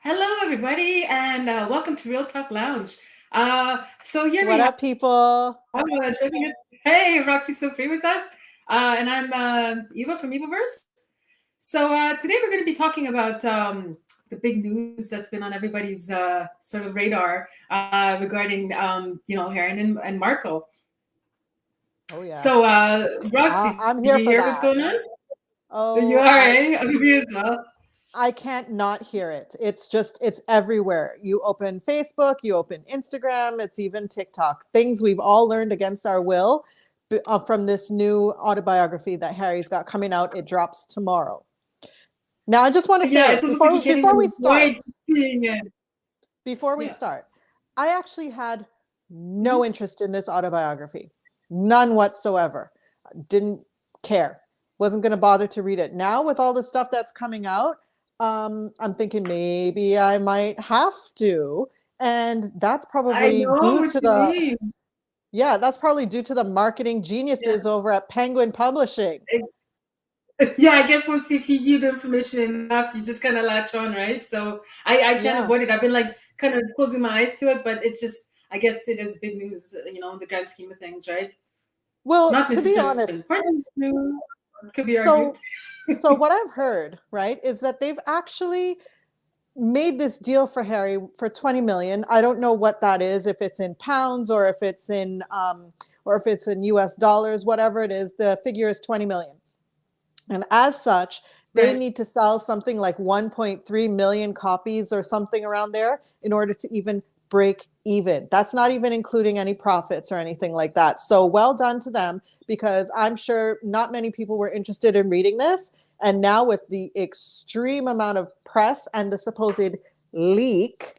Hello, everybody, and welcome to Real Talk Lounge. So here we What have up, people? joining us. Hey, Roxy Sophie with us, and I'm Eva from Evaverse. So today we're going to be talking about the big news that's been on everybody's sort of radar regarding Heron and Marco. Oh yeah, So Roxy, I'm did here you for hear what's that. going on? You Oh, are, eh? Me as well. I can't not hear it. It's everywhere. You open Facebook, you open Instagram, it's even TikTok. Things we've all learned against our will from this new autobiography that Harry's got coming out. It drops tomorrow. Now, I just want to Yeah, say it's almost like you can't before even we avoid start, seeing it. before we Yeah. start, I actually had Mhm. no interest in this autobiography, none whatsoever. Didn't care, wasn't going to bother to read it. Now with all the stuff that's coming out, I'm thinking maybe I might have to, and that's I probably know due what to you the mean. that's probably due to the marketing Yeah. geniuses over at Penguin Publishing. Yeah, I guess once they feed you the information enough, you just kind of latch on, right? So I can't Yeah, avoid it. I've been like kind of closing my eyes to it, but it's just, I guess it is big news, in the grand scheme of things, right? well, Not to be necessarily honest, important news, it could be argued. so so what I've heard, right, is that they've actually made this deal for Harry for 20 million. I don't know what that is, if it's in pounds or if it's in US dollars, whatever it is, the figure is 20 million. And as such, they Right. need to sell something like 1.3 million copies or something around there in order to even break even. That's not even including any profits or anything like that. So well done to them, because I'm sure not many people were interested in reading this. And now, with the extreme amount of press and the supposed leak,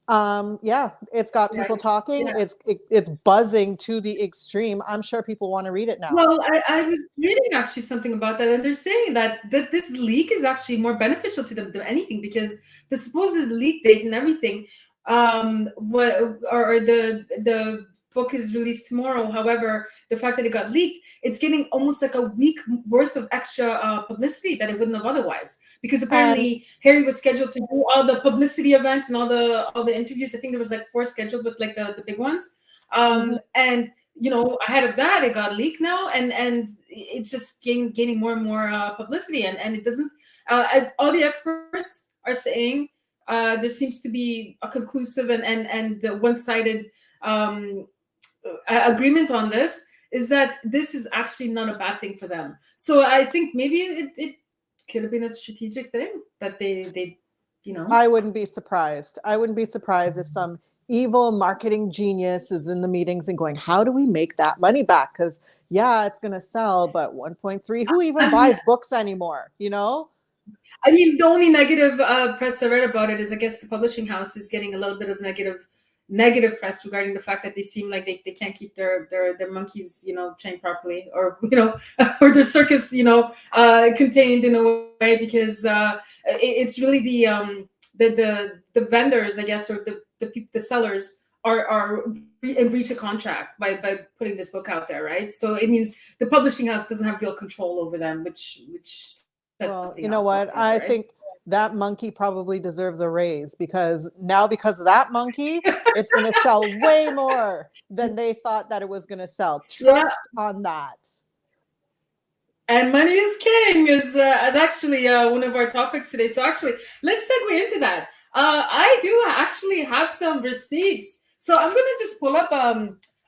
yeah, it's got Right. people talking. Yeah. It's buzzing to the extreme. I'm sure people want to read it now. Well, I was reading actually something about that, and they're saying that this leak is actually more beneficial to them than anything because the supposed leak date and everything, what or the book is released tomorrow. However, the fact that it got leaked, it's getting almost like a week worth of extra publicity that it wouldn't have otherwise. Because And apparently Harry was scheduled to do all the publicity events and all the interviews. I think there was like four scheduled with like the big ones, mhm. and ahead of that it got leaked now, and it's just gaining more and more publicity, and it doesn't all the experts are saying there seems to be a conclusive and one-sided um, agreement on this, is that this is actually not a bad thing for them. So I think maybe it could have been a strategic thing that they you know I wouldn't be surprised. I wouldn't be surprised if some evil marketing genius is in the meetings and going, "How do we make that money back?" Because yeah, it's going to sell, but 1.3, who even I mean, buys books anymore? You know? the only negative press I read about it is I guess the publishing house is getting a little bit of negative press regarding the fact that they seem like they can't keep their monkeys trained properly, or or their circus contained in a way, because it's really the vendors, I guess, or the sellers are in breach of contract by putting this book out there, right? So it means the publishing house doesn't have real control over them, which says something Well, else you know altogether, what? right? I think that monkey probably deserves a raise, because now, because of that monkey, it's going to sell way more than they thought that it was going to sell. Yeah, Trust on that. and money is king is actually one of our topics today. So actually, let's segue into that. I do actually have some receipts, so I'm gonna just pull up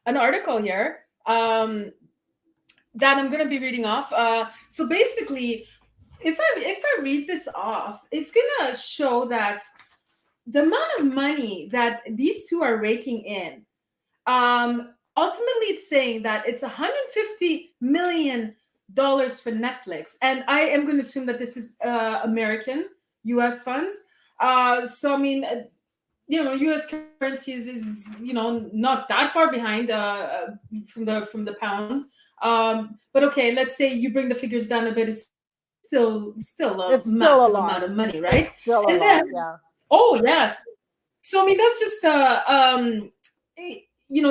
an article here that I'm gonna be reading off. So basically, if I read this off, it's gonna show that the amount of money that these two are raking in. Ultimately, it's saying that it's 150 million dollars for Netflix, and I am going to assume that this is American U.S. funds. So I mean, U.S. currency is not that far behind from the pound. But okay, let's say you bring the figures down a bit. It's still a It's still massive a amount of lot. money, right? It's still a And then, lot. Yeah. oh yes, so I mean that's just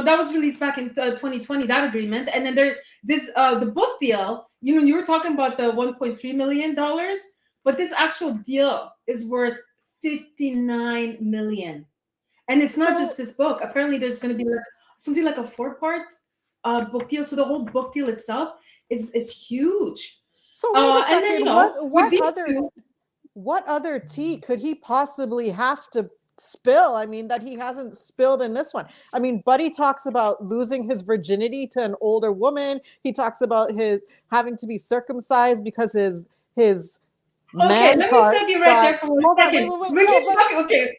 that was released back in 2020, that agreement, and then the book deal. You were talking about the 1.3 million dollars, but this actual deal is worth 59 million. And it's not just So this book. Apparently, there's going to be like something like a four-part book deal. So the whole book deal itself is huge. so wait a And then second. What with what these other two, what other tea could he possibly have to spill? I mean, that he hasn't spilled in this one. I mean, Buddy talks about losing his virginity to an older woman. He talks about his having to be circumcised because his okay, man let me stop parts you right there got. for one Hold on, wait, second. wait, wait. We No, keep but talking. Okay,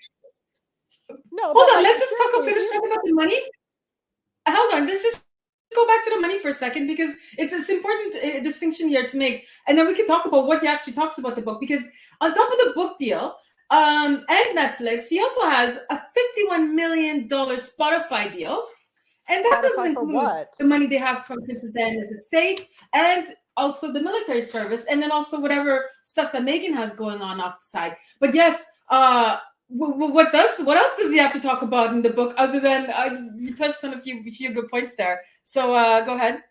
no, hold but on. like Let's just seriously, if finish you talking about the money. Hold on. Let's just go back to the money for a second because it's important distinction here to make, and then we can talk about what he actually talks about the book. Because on top of the book deal, and Netflix, he also has a $51 million Spotify deal, and that doesn't Spotify for include what? the money they have from Princess Diana's estate and also the military service, and then also whatever stuff that Megan has going on off the side. But yes, what else does he have to talk about in the book other than you touched on a few good points there. So go ahead.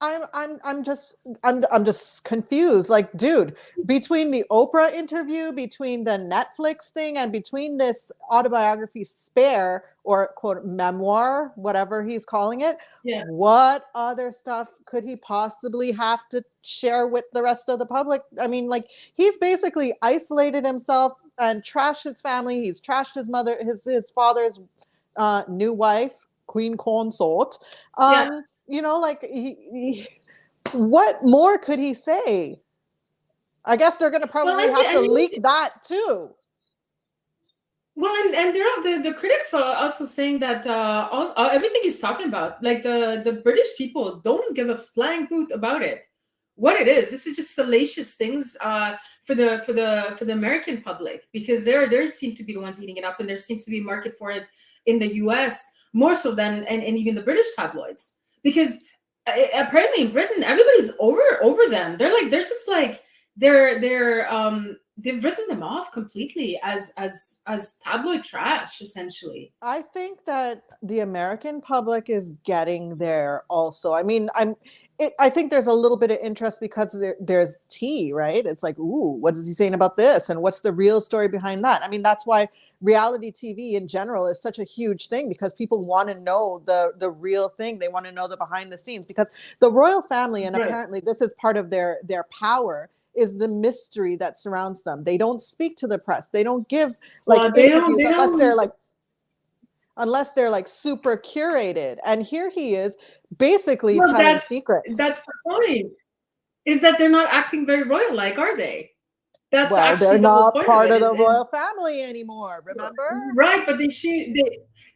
I'm just confused. Like, dude, between the Oprah interview, between the Netflix thing, and between this autobiography spare or quote memoir, whatever he's calling it, Yeah, what other stuff could he possibly have to share with the rest of the public? I mean, like he's basically isolated himself and trashed his family. He's trashed his mother, his father's new wife, queen consort. yeah. Like what more could he say? I guess they're going to Well, probably have to and leak that too. well, and there are the critics are also saying that everything he's talking about, like the British people, don't give a flying hoot about it. What it is, this is just salacious things for the American public because they seem to be the ones eating it up, and there seems to be a market for it in the U.S. more so than and even the British tabloids because apparently in Britain everybody's over them. They're just like they've written them off completely as tabloid trash essentially. I think that the American public is getting there also. I mean, I think there's a little bit of interest because there's tea, right? It's like, ooh, what is he saying about this? And what's the real story behind that? I mean, that's why reality TV in general is such a huge thing because people want to know the real thing. They want to know the behind the scenes because the royal family, and Right. apparently this is part of their power, is the mystery that surrounds them. They don't speak to the press. They don't give like Well, they don't. interviews They don't. unless they're like super curated. And here he is basically Well, telling that's secrets. the point. Is that they're not acting very royal like, are they? That's Well, they're actually the whole not point of part it. of the Is royal family anymore, remember? right, but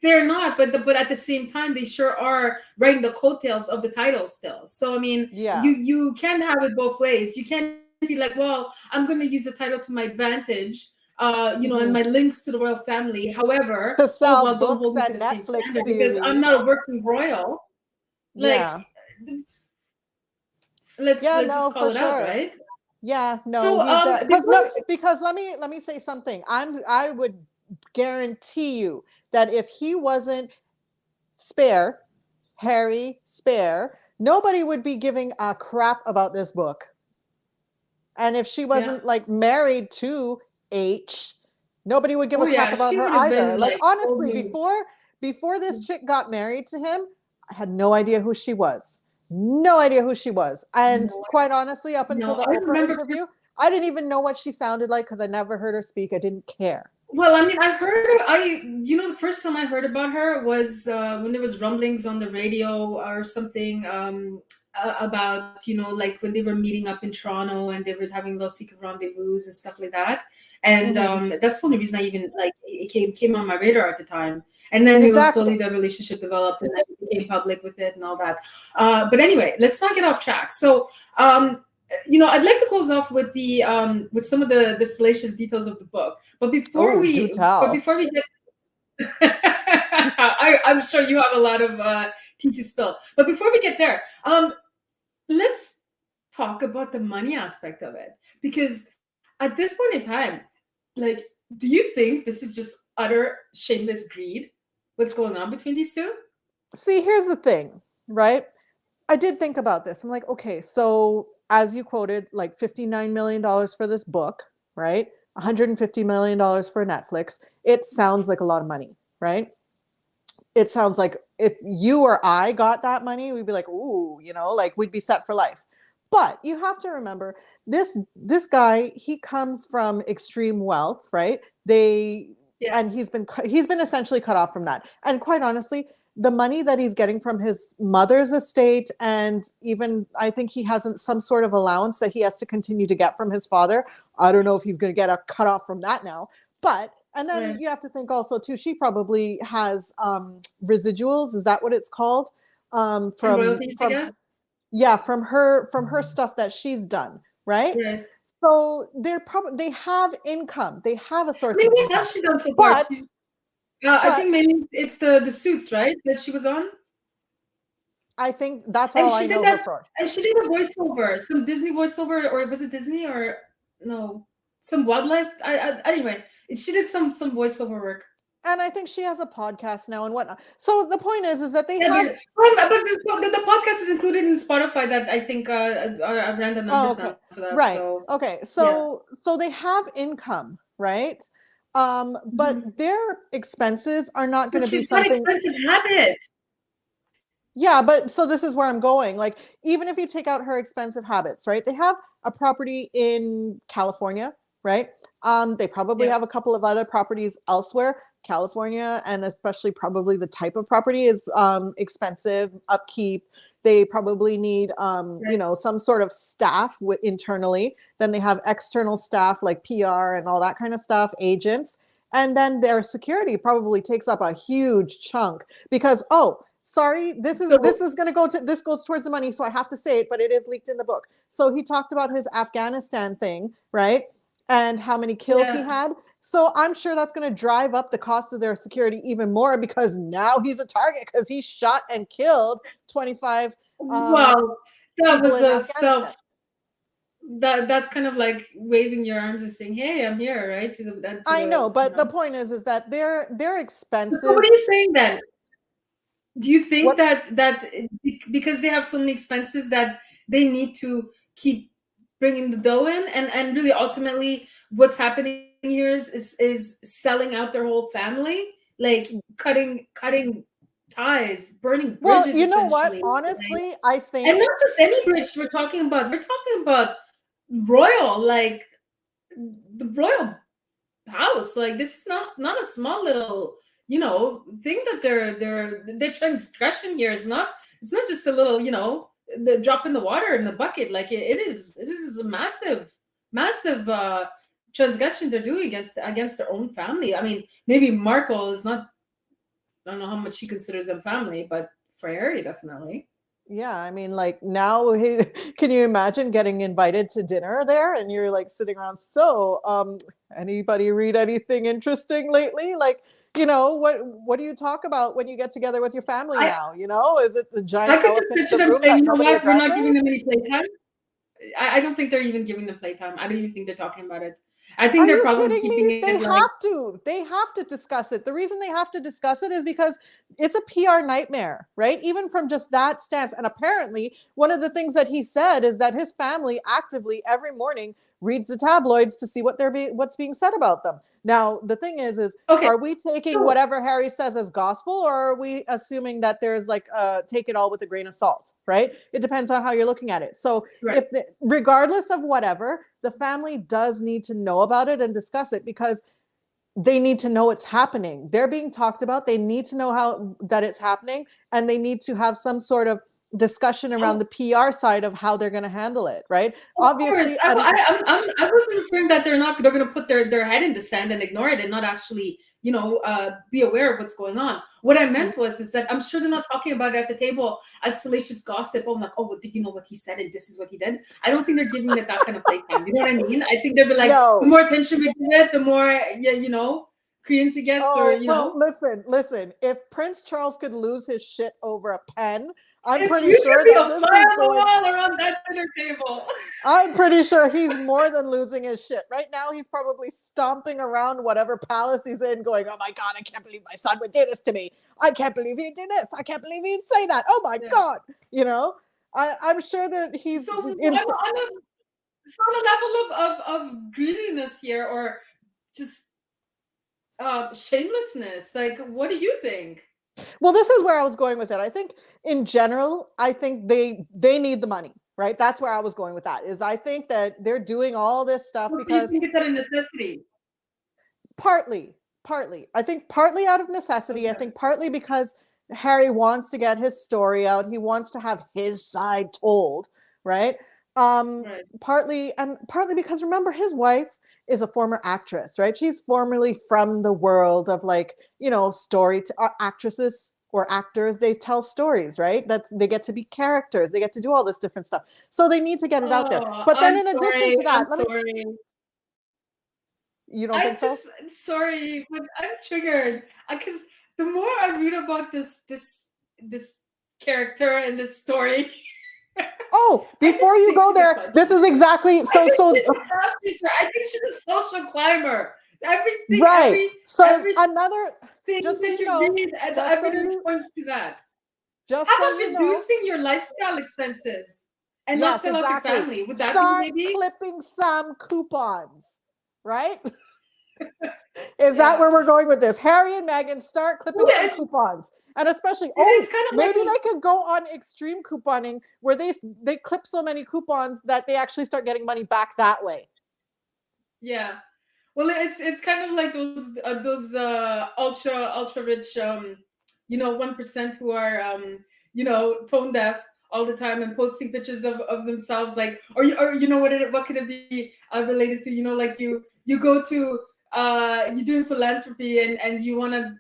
they're not. But at the same time, they sure are riding the coattails of the title still. So I mean, Yeah. you can have it both ways. You can't be like, well, I'm going to use the title to my advantage. And Hmm. my links to the royal family. However, To oh sell well, don't books hold me to and the same Netflix standard because I'm series. not a working royal. Like, Yeah. Yeah, let's no, just for call it out, sure. right? Yeah, no, So he's because before no, because let me say something. I would guarantee you that if he wasn't Spare, Harry Spare, nobody would be giving a crap about this book. And if she yeah. wasn't like married to H, nobody would give Oh a crap yeah, about she her would have either. been Like like honestly, totally. before this chick got married to him, I had no idea who she was. No idea who she was. And No, quite honestly, up until no. the I Oprah remember. interview, I didn't even know what she sounded like because I never heard her speak. I didn't care. Well, I mean, the first time I heard about her was when there was rumblings on the radio or something about, like when they were meeting up in Toronto and they were having those secret rendezvous and stuff like that. And Hmm. that's the only reason I even like it came on my radar at the time. And then, Exactly. slowly the relationship developed and then it became public with it and all that. But anyway, let's not get off track. So, I'd like to close off with the with some of the salacious details of the book. But before Oh, do we but tell. before we get I'm sure you have a lot of tea to spill. But before we get there, let's talk about the money aspect of it. Because at this point in time, like, do you think this is just utter shameless greed? What's going on between these two? See, here's the thing, right? I did think about this. I'm like, okay, so as you quoted, like $59 million for this book, right? $150 million for Netflix. It sounds like a lot of money, right? It sounds like if you or I got that money, we'd be like, ooh, like we'd be set for life. But you have to remember this guy, he comes from extreme wealth, right? Yeah. And he's been essentially cut off from that. And quite honestly, the money that he's getting from his mother's estate, and even I think he has some sort of allowance that he has to continue to get from his father. I don't know if he's going to get a cut off from that now, but and then Right. you have to think also too, she probably has residuals. Is that what it's called? And From royalties, I from guess. Yeah, from her stuff that she's done, right? Right. So they have income. They have a I source mean, of what income. has she done so far? But She's I but think mainly it's the suits, right, that she was on. I think that's And all I she did know her that, for. and she did a voiceover, some Disney voiceover, or was it Disney or no, some wildlife. Anyway, she did some voiceover work. And I think she has a podcast now and whatnot. So the point is that they Yeah, have. but the podcast is included in Spotify. That I think I've ran the Oh, numbers okay. now for that. Right. So Okay. yeah. So they have income, right? But Mhm. their expenses are not going But to be she's got something. expensive habits. Yeah, but so this is where I'm going. Like, even if you take out her expensive habits, right? They have a property in California, right? They probably Yeah. have a couple of other properties elsewhere. California, and especially probably the type of property is expensive, upkeep. They probably need, Right. some sort of staff internally. Then they have external staff like PR and all that kind of stuff, agents. And then their security probably takes up a huge chunk because, oh, sorry, this is So this is going to go to this goes towards the money, so I have to say it, but it is leaked in the book. So he talked about his Afghanistan thing, right? And how many kills he yeah. had. So I'm sure that's going to drive up the cost of their security even more because now he's a target because he shot and killed 25 Wow, that people was in a Afghanistan. self. That's kind of like waving your arms and saying, "Hey, I'm here," right? To I know, the but the point is that their So what are expenses. you saying then? Do you think What that because they have so many expenses that they need to keep bringing the dough in, and really ultimately what's happening here is selling out their whole family, like cutting ties, burning Well, bridges you know what? essentially, right? Honestly, I And think. not just any bridge we're talking about royal, like the royal house. Like this is not a small little thing that they're transgression here. It's not just a little the drop in the water in the bucket. Like it is a massive transgression they're doing against their own family. I mean, maybe Markle is not. I don't know how much she considers them family, but for Harry, definitely. Yeah, I mean, like now, can you imagine getting invited to dinner there and you're like sitting around? So, anybody read anything interesting lately? Like, what do you talk about when you get together with your family I now? Is it the I giant could just elephant picture in the them room saying, that you know nobody what, we're not giving addresses? them any playtime. I don't think they're even giving them playtime. I don't even think they're talking about it. I think Are they're you probably kidding keeping me? it like They have to discuss it. The reason they have to discuss it is because it's a PR nightmare, right? Even from just that stance. And apparently, one of the things that he said is that his family actively every morning reads the tabloids to see what's being said about them. Now, the thing is okay. are we taking So whatever Harry says as gospel, or are we assuming that there's like take it all with a grain of salt, right? It depends on how you're looking at it. So right. regardless of whatever, the family does need to know about it and discuss it because they need to know it's happening. They're being talked about. They need to know how that it's happening, and they need to have some sort of discussion around Of the PR side of how they're going to handle it, right? course, Obviously, I wasn't referring that they're going to put their head in the sand and ignore it and not actually be aware of what's going on. What I meant was is that I'm sure they're not talking about it at the table as salacious gossip. Oh, I'm like, oh, well, did you know what he said and this is what he did? I don't think they're giving it that kind of playtime. You know what I mean? I think they'll be like, the no. more attention we give it, the more credence he gets, or Oh, well, listen. If Prince Charles could lose his shit over a pen, I'm if pretty you sure could be that a this fly is on the going. wall around that dinner table. I'm pretty sure he's more than losing his shit. Right now, he's probably stomping around whatever palace he's in, going, oh my God, I can't believe my son would do this to me. I can't believe he did this. I can't believe he'd say that. Oh my Yeah. God. I'm sure that he's So in. So on a level of greediness here, or just shamelessness, like, what do you think? Well, this is where I was going with it. I think in general, I think they need the money, right? That's where I was going with that. Is I think that they're doing all this stuff What do you because think it's out of necessity? partly. I think partly out of necessity. I Okay. think partly because Harry wants to get his story out. He wants to have his side told, right? Right. Partly because remember his wife is a former actress, right? She's formerly from the world of like, actresses or actors, they tell stories, right? That they get to be characters, they get to do all this different stuff. So they need to get it out there. Oh, But then I'm in addition sorry. to I'm that, let me sorry. you don't I think so? just sorry, but I'm triggered because the more I read about this character and this story, Oh, I before just you think go she's a there, this is country. exactly I so think so she's a country sir. I think she's a social climber. Everything, right. So everything another just so that you you know, read, the just so evidence you points to that. just How so about you know, reducing your lifestyle expenses and not yes, sell out your exactly. family? Would that be Start maybe? clipping some coupons, right? Is that Yeah. where we're going with this? Harry and Meghan start clipping some Well, coupons. And especially, it's kind of like maybe those. they could go on extreme couponing where they clip so many coupons that they actually start getting money back that way. Yeah. Well, it's kind of like those ultra rich 1% who are tone deaf all the time and posting pictures of themselves, like, or what could it be related to, like you go to you're doing philanthropy and you want to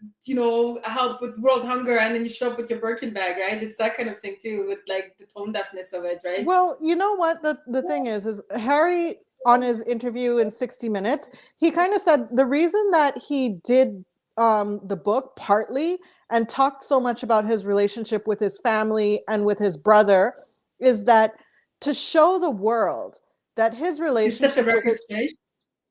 help with world hunger, and then you show up with your Birkin bag, right? It's that kind of thing too, with like the tone deafness of it, right? Well, you know what the thing is Harry on his interview in 60 Minutes, he kind of said the reason that he did the book partly and talked so much about his relationship with his family and with his brother is that to show the world that To set the record straight.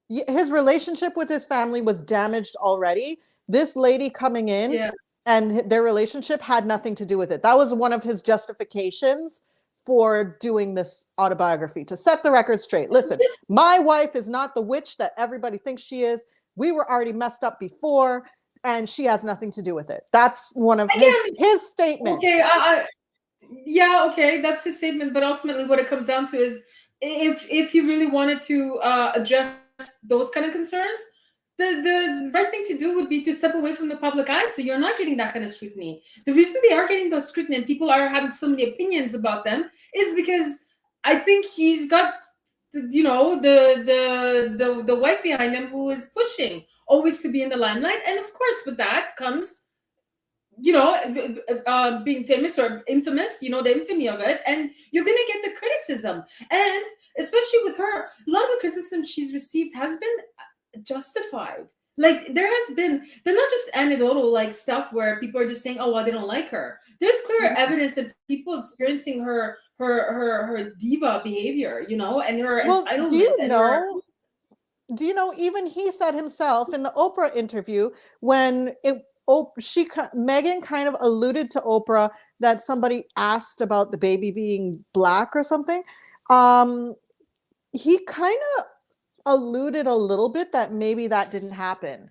his relationship with his family was damaged already. This lady coming in Yeah. and their relationship had nothing to do with it. That was one of his justifications for doing this autobiography, to set the record straight. Listen, Just my wife is not the witch that everybody thinks she is. We were already messed up before, and she has nothing to do with it. That's one of again. his Okay. statements. Yeah, okay, that's his statement. But ultimately, what it comes down to is, if he really wanted to address those kind of concerns, the right thing to do would be to step away from the public eye, so you're not getting that kind of scrutiny. The reason they are getting those scrutiny and people are having so many opinions about them is because I think he's got the wife behind him who is pushing always to be in the limelight, and of course with that comes being famous or infamous, the infamy of it, and you're going to get the criticism. And especially with her, a lot of the criticism she's received has been justified. Like, they're not just anecdotal like stuff where people are just saying, oh, well, they don't like her. There's clear evidence of people experiencing her diva behavior, and her Well, entitlement and her. do you know even he said himself in the Oprah interview when Megan kind of alluded to Oprah that somebody asked about the baby being black or something. um he kind of alluded a little bit that maybe that didn't happen.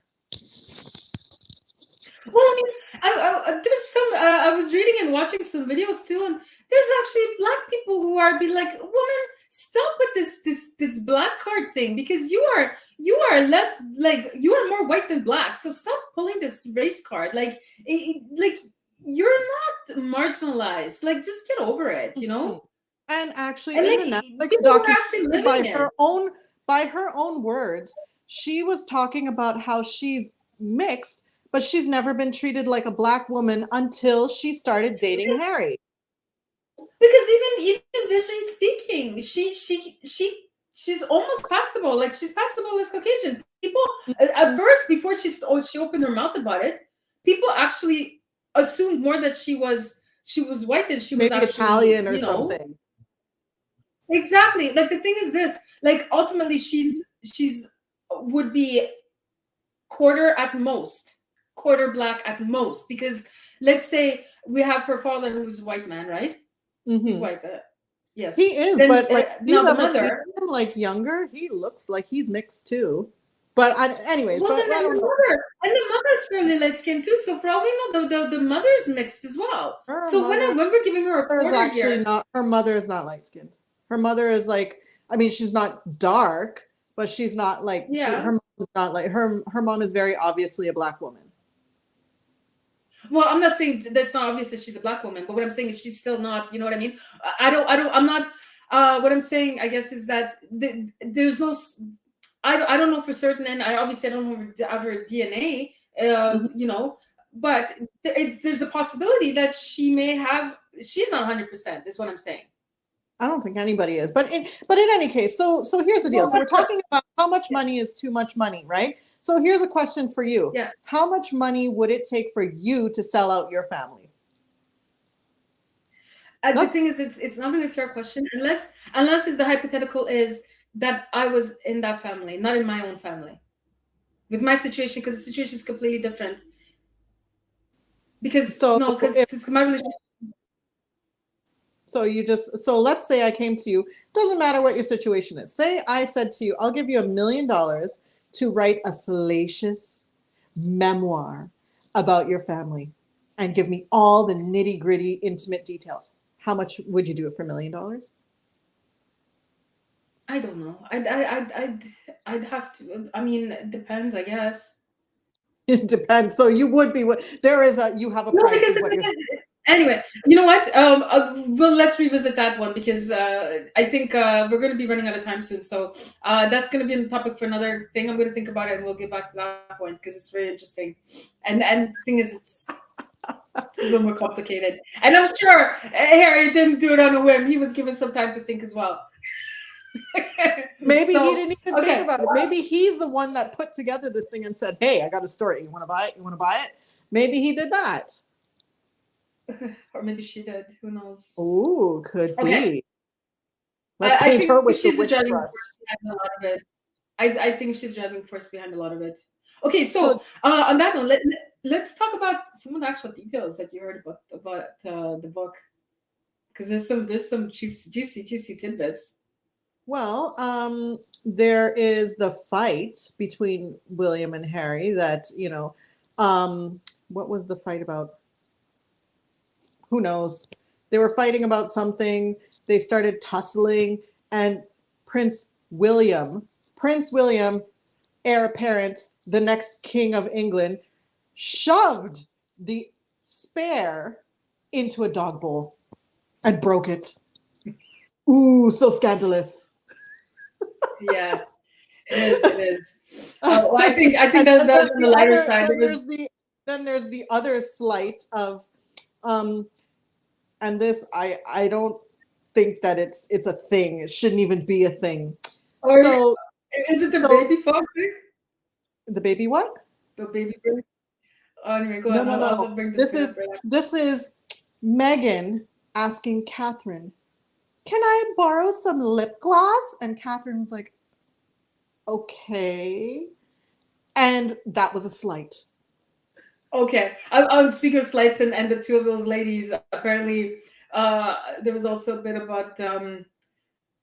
Well, I mean, there's some. I was reading and watching some videos too, and there's actually black people who are be like, "Woman, stop with this black card thing, because you are less, like, you are more white than black. So stop pulling this race card. Like, like, you're not marginalized. Like, just get over it, you Mhm. know." And actually And in like, the Netflix people who are actually documentary, living it. by her own words, she was talking about how she's mixed, but she's never been treated like a black woman until she started dating Harry. Because even visually speaking, she's almost passable. Like, she's passable as Caucasian. People at Mhm. first, before she opened her mouth about it, people actually assumed more that she was white than she was Maybe actually. Italian or something. Exactly. Like, the thing is this. Like, ultimately, she's would be quarter at most, quarter black at most, because let's say we have her father who's a white man, right? He's Hmm. white. Yes. He is, Then but like if now you've the ever seen mother. him like younger, he looks like he's mixed too. But anyways, Well, but then I and don't know. the mother's fairly light skinned too. So for all we know, the mother's mixed as well. Her So mother when we're giving her a is quarter actually here, not. Her mother is not light skinned. Her mother is like. I mean, she's not dark, but she's not like she. yeah. Her mom's not like her. Her mom is very obviously a black woman. Well, I'm not saying that's not obvious that she's a black woman, but what I'm saying is she's still not. You know what I mean? I'm not. What I'm saying, I guess, is that there's no. I don't know for certain, and I obviously I don't have her DNA. Mhm. You know, but there's a possibility that she may have. She's not 100%. Is what I'm saying. I don't think anybody is, but in any case, so here's the deal. Well, So we're that's what. talking about how much money is too much money, right? So here's a question for you: Yeah. how much money would it take for you to sell out your family? The That's thing is, it's not really a fair question unless is the hypothetical is that I was in that family, not in my own family, with my situation, because the situation is completely different. Because so no, if because my relationship. so let's say I came to you. Doesn't matter what your situation is. Say I said to you, I'll give you $1 million to write a salacious memoir about your family and give me all the nitty gritty, intimate details. How much would you do it for $1 million? I don't know. I'd have to. I mean, it depends, I guess. It depends. So you would be what there is a you have a No, price because of what you're anyway, you know what? Well, let's revisit that one because I think we're going to be running out of time soon. So that's going to be a topic for another thing. I'm going to think about it and we'll get back to that point because it's very interesting. And the thing is, it's a little more complicated. And I'm sure Harry didn't do it on a whim. He was given some time to think as well. maybe he So didn't even think okay, about it. Maybe he's the one that put together this thing and said, "Hey, I got a story. You want to buy it? You want to buy it?" Maybe he did that. or maybe she did. Who knows? Oh, could Okay, be. Let's I paint her think with the she's the witch driving brush. force behind a lot of it. I think she's driving force behind a lot of it. Okay, So, so on that note, let's talk about some of the actual details that you heard about the book because there's some juicy tidbits. well, there is the fight between William and Harry that, what was the fight about? Who knows? They were fighting about something. They started tussling, and Prince William, Prince William, heir apparent, the next king of England, shoved the spare into a dog bowl and broke it. Ooh, so scandalous. Yeah, it is. It is. Well, I think And that then that was there's on the the lighter other side. There then was there's the other slight of um and this I don't think that it's a thing. It shouldn't even be a thing. or So is it the so baby fox thing? the baby what? The baby bird? Oh, anyway, go No, ahead. no, no, no. I'll bring this This bit up is right after. this is Megan asking Catherine, "Can I borrow some lip gloss?" And Catherine was like, "Okay." And that was a slight. Okay. On speaker of slights and the two of those ladies, apparently there was also a bit about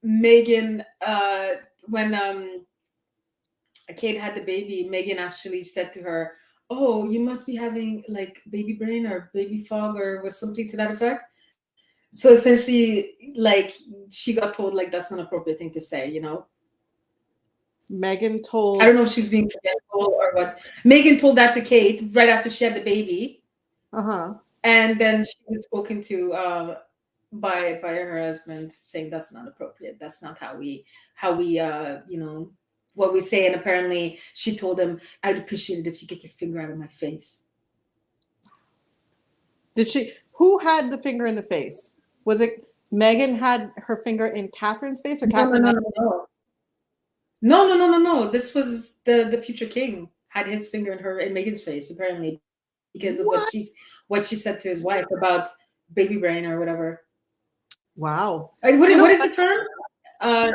Megan when Kate had the baby. Megan actually said to her, "Oh, you must be having like baby brain or baby fog or what something to that effect." So essentially, like she got told like that's not an appropriate thing to say, you know. Megan I don't told, know if she's being forgetful or what. Megan told that to Kate right after she had the baby, uh-huh. and then she was spoken to by her husband, saying that's not appropriate. That's not how we what we say. And apparently, she told him, "I'd appreciate it if you get your finger out of my face." Did she who had the finger in the face? Was it Megan had her finger in Catherine's face or No, no, Catherine no, had no, no, no, no, no, no, no. This was the future king had his finger in Megan's face apparently because of what? what she said to his wife about baby brain or whatever. Wow. What You know what is what? the term? Uh,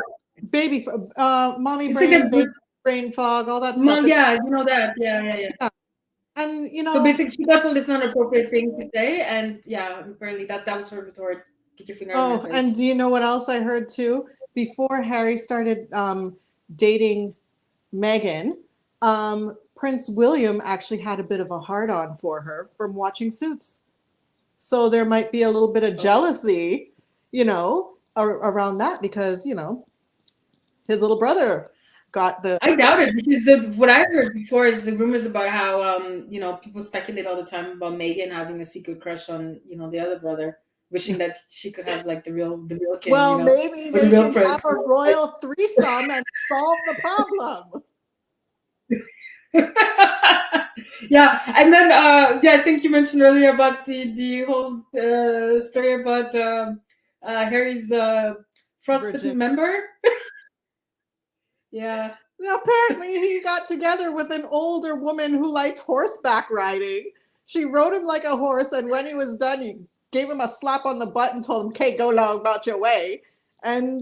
Baby mommy it's like brain, baby that. brain fog, all that stuff. It's Yeah, you know that. Yeah, yeah, yeah. yeah. And So basically, she got told it's not an appropriate thing to say, and yeah, apparently that was her retort. Get your finger out of my Oh, and face. do you know what else I heard too? Before Harry started dating Meghan, Prince William actually had a bit of a hard on for her from watching Suits. So there might be a little bit of Oh, jealousy, around that because, his little brother got the. I doubt it because what I heard before is the rumors about how people speculate all the time about Megan having a secret crush on the other brother, wishing that she could have like the real king, Well, maybe or the they real can have prince. a royal threesome and solve the problem. Yeah, and then I think you mentioned earlier about the whole story about Harry's frostbitten Virginia. member. Yeah. Apparently, he got together with an older woman who liked horseback riding. She rode him like a horse, and when he was done, he gave him a slap on the butt and told him, "Okay, go along about your way." And,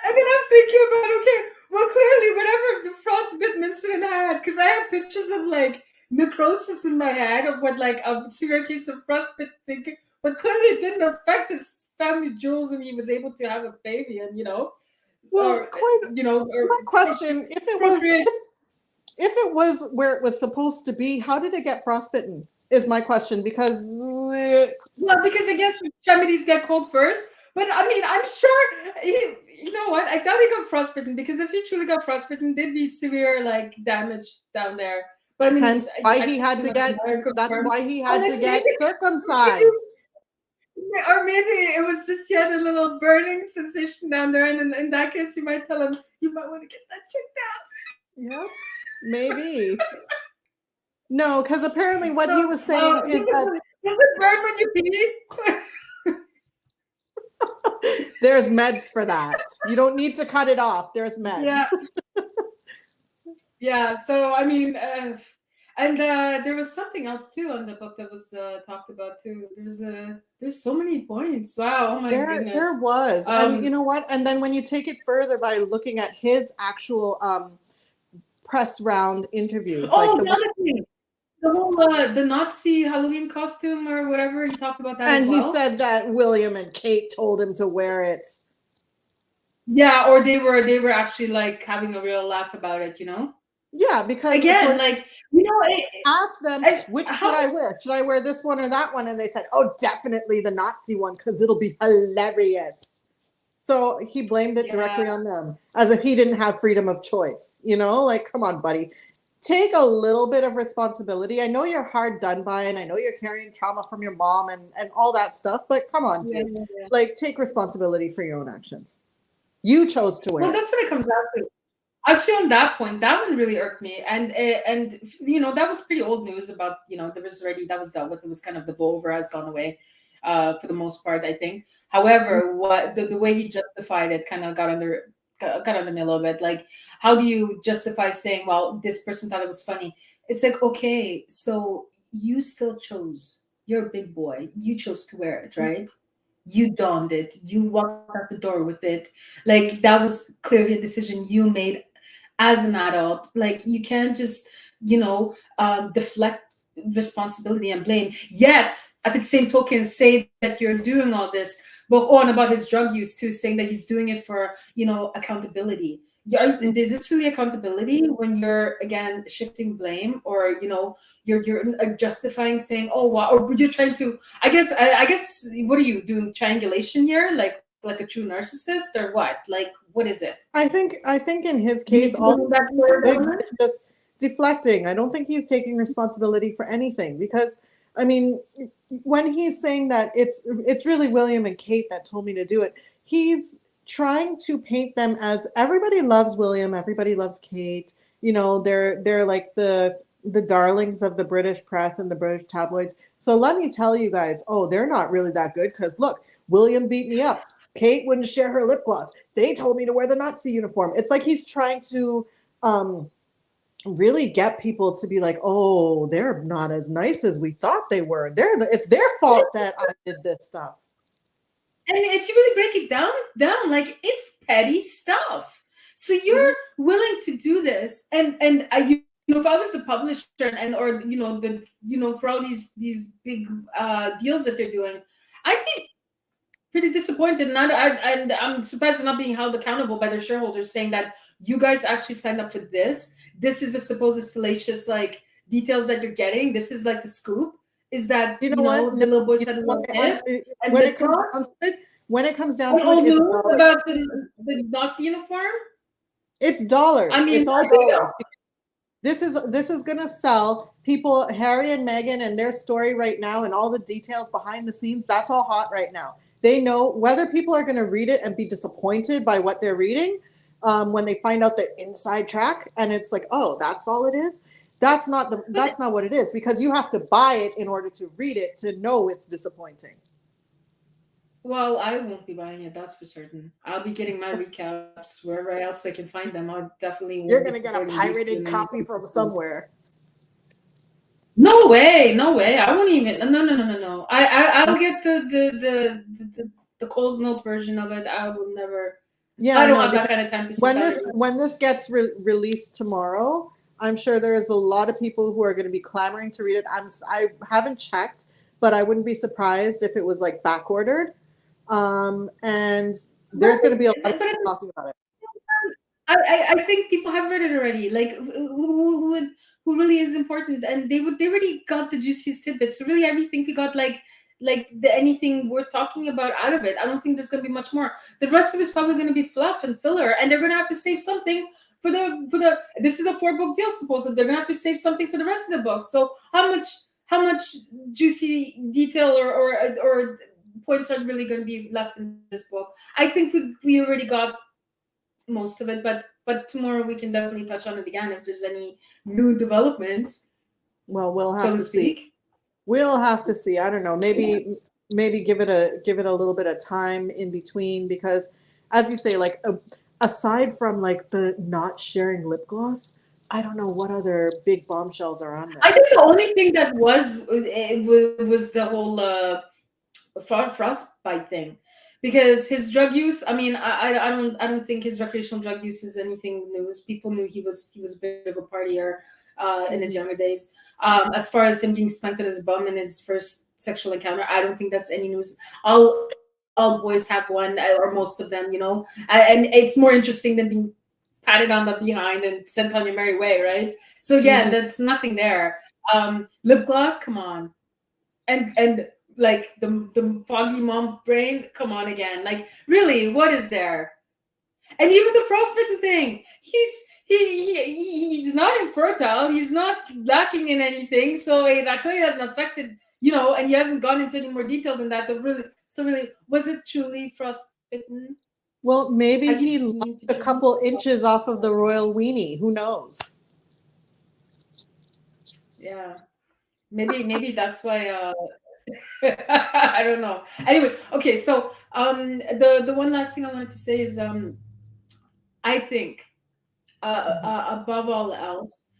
And then I'm thinking about, okay, well, clearly, whatever the frostbitten incident had, because I have pictures of like necrosis in my head of what like a severe case of frostbitten thinking, but clearly it didn't affect his family jewels, and he was able to have a baby, and well, or quite or my question, if it was procreate. if it was where it was supposed to be, how did it get frostbitten? Is my question because Well, because I guess extremities get cold first. But I mean, I'm sure you know what? I doubt he got frostbitten because if he truly got frostbitten, there'd be severe like damage down there. But I mean, hence why I he truly had to cannot get deny or that's confirm. why he had to Unless get maybe, circumcised. or maybe it was just he had a little burning sensation down there, and in that case, you might tell him you might want to get that checked out. Yep, maybe. No, because apparently what So, he was saying is that does it burn when you pee? there's meds for that. You don't need to cut it off. There's Yeah. meds. Yeah, so I mean, and there was something else too on the book that was talked about too. There's so many points. Wow, oh my There goodness. was, and you Um, know what? And then when you take it further by looking at his actual press round interviews, like oh, the the other thing, the whole the Nazi Halloween costume or whatever. He talked about that as and he well. said that William and Kate told him to wear it. Yeah, or they were actually like having a real laugh about it. Yeah, because of Again, course like asked them which should how I wear? Should I wear this one or that one? And they said, "Oh, definitely the Nazi one because it'll be hilarious." So he blamed it yeah. directly on them, as if he didn't have freedom of choice. Like, come on, buddy. Take a little bit of responsibility. I know you're hard done by, and I know you're carrying trauma from your mom and all that stuff, but come on, Yeah, dude. yeah, yeah. Like, take responsibility for your own actions. You chose to Well, wear it. that's what it comes down to. Actually, on that point, that one really irked me, and that was pretty old news about there was already that was dealt with. It was kind of the blow over has gone away, for the most part, I think. However, what the way he justified it kind of got under me a little bit. Like, how do you justify saying, "Well, this person thought it was funny"? It's like, okay, so you still chose. You're a big boy. You chose to wear it, right? You donned it. You walked out the door with it. Like that was clearly a decision you made as an adult. Like you can't just deflect responsibility and blame, yet at the same token say that you're doing all this, but on about his drug use too, saying that he's doing it for accountability. Yeah, is this really accountability when you're again shifting blame, or you're justifying, saying, oh wow, or you're trying to, I guess, what are you doing, triangulation here, like a true narcissist, or what, like what is it? I think in his You need case, to go all back to he's where doing government. is just deflecting. I don't think he's taking responsibility for anything because, I mean, when he's saying that it's really William and Kate that told me to do it, he's trying to paint them as everybody loves William, everybody loves Kate. They're like the darlings of the British press and the British tabloids. So let me tell you guys, oh, they're not really that good because look, William beat me up. Kate wouldn't share her lip gloss. They told me to wear the Nazi uniform. It's like he's trying to um, really get people to be like, oh, they're not as nice as we thought they were. It's their fault that I did this stuff. And if you really break it down, like it's petty stuff. So Mhm. you're willing to do this, and if I was a publisher, or for all these big deals that they're doing, I'd be pretty disappointed, and I'm surprised they're not being held accountable by their shareholders, saying that you guys actually signed up for this. This is the supposed salacious like details that you're getting. This is like the scoop. Is that You know what? No, the little boy you said know what what? if and When lip it comes gloss down to it, when it comes down and to it, old it's news dollars. about the Nazi uniform. It's dollars. I mean, It's all I think dollars. This is gonna sell people. Harry and Meghan and their story right now, and all the details behind the scenes. That's all hot right now. They know whether people are gonna read it and be disappointed by what they're reading when they find out the inside track, and it's like, oh, that's all it is. but That's not what it is, because you have to buy it in order to read it to know it's disappointing. well, I won't be buying it. That's for certain. I'll be getting my recaps wherever else I can find them. I definitely won't You're be gonna get a supporting these two pirated in any copy from somewhere. No way, no way. I won't even. No, no, no, no, no. I'll get the Coles Note version of it. I will never. I Yeah, don't no, have that because kind of time to sit when down this and. when this gets released tomorrow, I'm sure there is a lot of people who are going to be clamoring to read it. I haven't checked, but I wouldn't be surprised if it was like back ordered. And But there's going to be a lot of but people talking about it. I think people have read it already. Like who really is important, and they already got the juiciest tidbits. So really, everything we got anything worth talking about out of it. I don't think there's going to be much more. The rest of it's probably going to be fluff and filler, and they're going to have to save something for the. This is a 4 book deal, supposedly. They're going to have to save something for the rest of the books. So how much juicy detail or points are really going to be left in this book? I think we already got most of it, but tomorrow we can definitely touch on it again if there's any new developments, Well, we'll so have to to see. speak. We'll have to see. I don't know. Yeah. Maybe give it a little bit of time in between, because, as you say, like aside from like the not sharing lip gloss, I don't know what other big bombshells are on I there. think the only thing that was the whole frostbite thing, because his drug use. I mean, I don't think his recreational drug use is anything news. People knew he was a bit of a partier in his Mhm. younger days. As far as him being spanked on his bum in his first sexual encounter, I don't think that's any news. All boys have one, or most of them, and it's more interesting than being patted on the behind and sent on your merry way, right? So again, Mhm. that's nothing there. Lip gloss, come on, and like the foggy mom brain, come on again, like really, what is there? And even the frostbitten thing, he's not infertile, he's not lacking in anything, so that clearly hasn't affected, and he hasn't gone into any more detail than that. Really, was it truly frostbitten? Well, maybe Have you he lost seen a pictures? couple inches off of the royal weenie. Who knows? Yeah, maybe that's why. I don't know. Anyway, okay, so the one last thing I wanted to say is I think Mhm. above all else,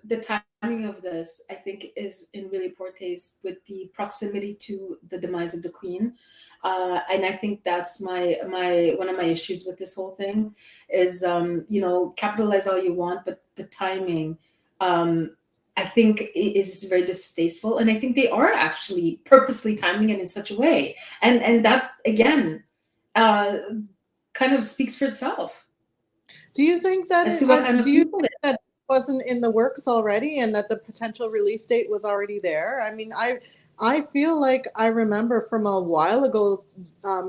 the timing of this, I think, is in really poor taste with the proximity to the demise of the queen, and I think that's my one of my issues with this whole thing is, capitalize all you want, but the timing, um, I think is very distasteful, and I think they are actually purposely timing it in such a way, and that again, uh, kind of speaks for itself Do you think that as to what kind do of you people. think that wasn't in the works already, and that the potential release date was already there? I mean, I feel like I remember from a while ago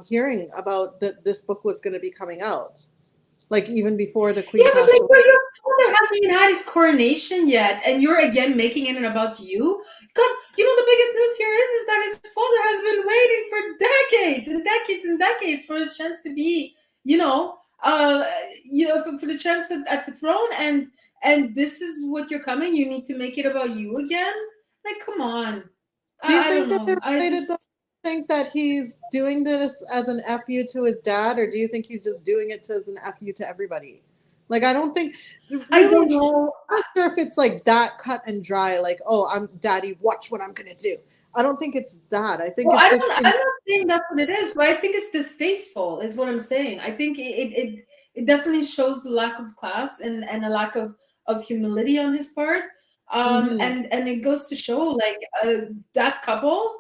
hearing about that this book was going to be coming out, like even before the Yeah, queen but passed like, away. your father hasn't even had his coronation yet, and you're again making it about you. God, the biggest news here is that his father has been waiting for decades and decades and decades for his chance to be, you know, for the chance at the throne, and this is what you're coming. You need to make it about you again. Like, come on. Do you I don't think that they're know. I related, though? just Think that he's doing this as an fu to his dad, or do you think he's just doing it as an fu to everybody? Like, I don't think, I really, don't know. I'm not sure if it's like that cut and dry. Like, oh, I'm daddy, watch what I'm gonna do. I don't think it's that. I think Well, it's just I'm not saying that's what it is, but I think it's distasteful, is what I'm saying. I think it definitely shows a lack of class and a lack of humility on his part. Mhm. And it goes to show, like, that couple.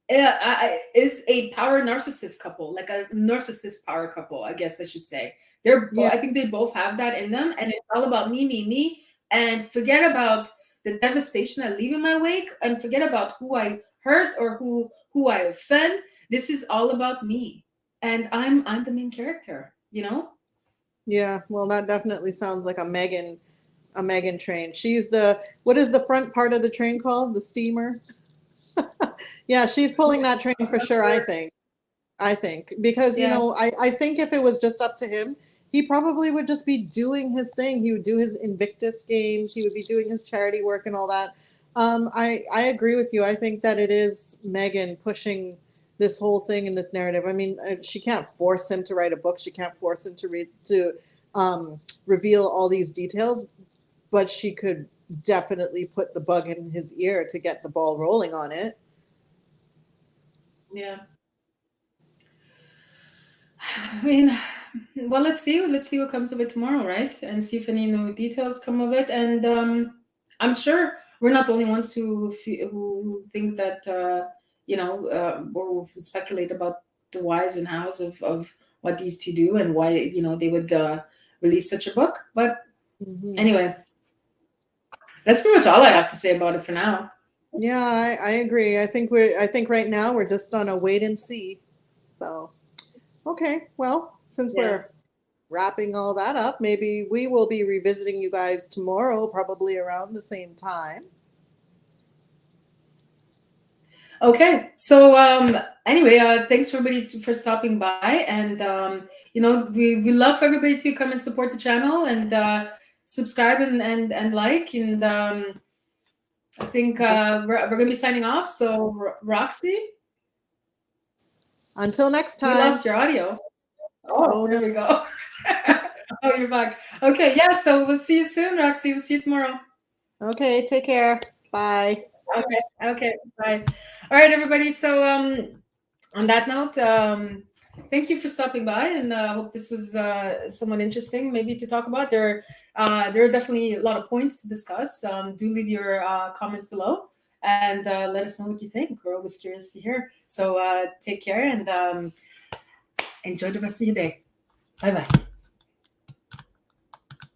is a power narcissist couple, like a narcissist power couple, I guess I should say. Yeah. I think they both have that in them, and it's all about me, me, me, and forget about the devastation I leave in my wake, and forget about who I hurt or who I offend. This is all about me, and I'm the main character, you know. Yeah. Well, that definitely sounds like a Megan train. She's the, what is the front part of the train called? The steamer? Yeah, she's pulling that train for sure, I think. I think because Yeah, I think if it was just up to him, he probably would just be doing his thing. He would do his Invictus games. He would be doing his charity work and all that. I agree with you. I think that it is Megan pushing this whole thing in this narrative. I mean, she can't force him to write a book. She can't force him to reveal all these details, but she could definitely put the bug in his ear to get the ball rolling on it. yeah. I mean, well, let's see. Let's see what comes of it tomorrow, right? And see if any new details come of it. And I'm sure we're not the only ones who think that or who speculate about the whys and hows of what these two do and why they would release such a book. But Hmm. anyway, that's pretty much all I have to say about it for now. Yeah, I agree. I think right now we're just on a wait and see. So, okay. Well, since Yeah. we're wrapping all that up, maybe we will be revisiting you guys tomorrow, probably around the same time. Okay. So anyway, thanks everybody for stopping by, and we love for everybody to come and support the channel and subscribe and like, and I think we're gonna be signing off. So Roxy, Until next we time. lost your audio. Oh, Oh there no. we go. Oh, you're back. Okay, yeah. So we'll see you soon, Roxy. We'll see you tomorrow. Okay, take care. Bye. Okay. Okay. Bye. All right, everybody. So on that note, thank you for stopping by, and hope this was somewhat interesting, maybe to talk about. There are definitely a lot of points to discuss. Do leave your comments below, and let us know what you think. We're always curious to hear. So take care and enjoy the rest of your day. Bye bye.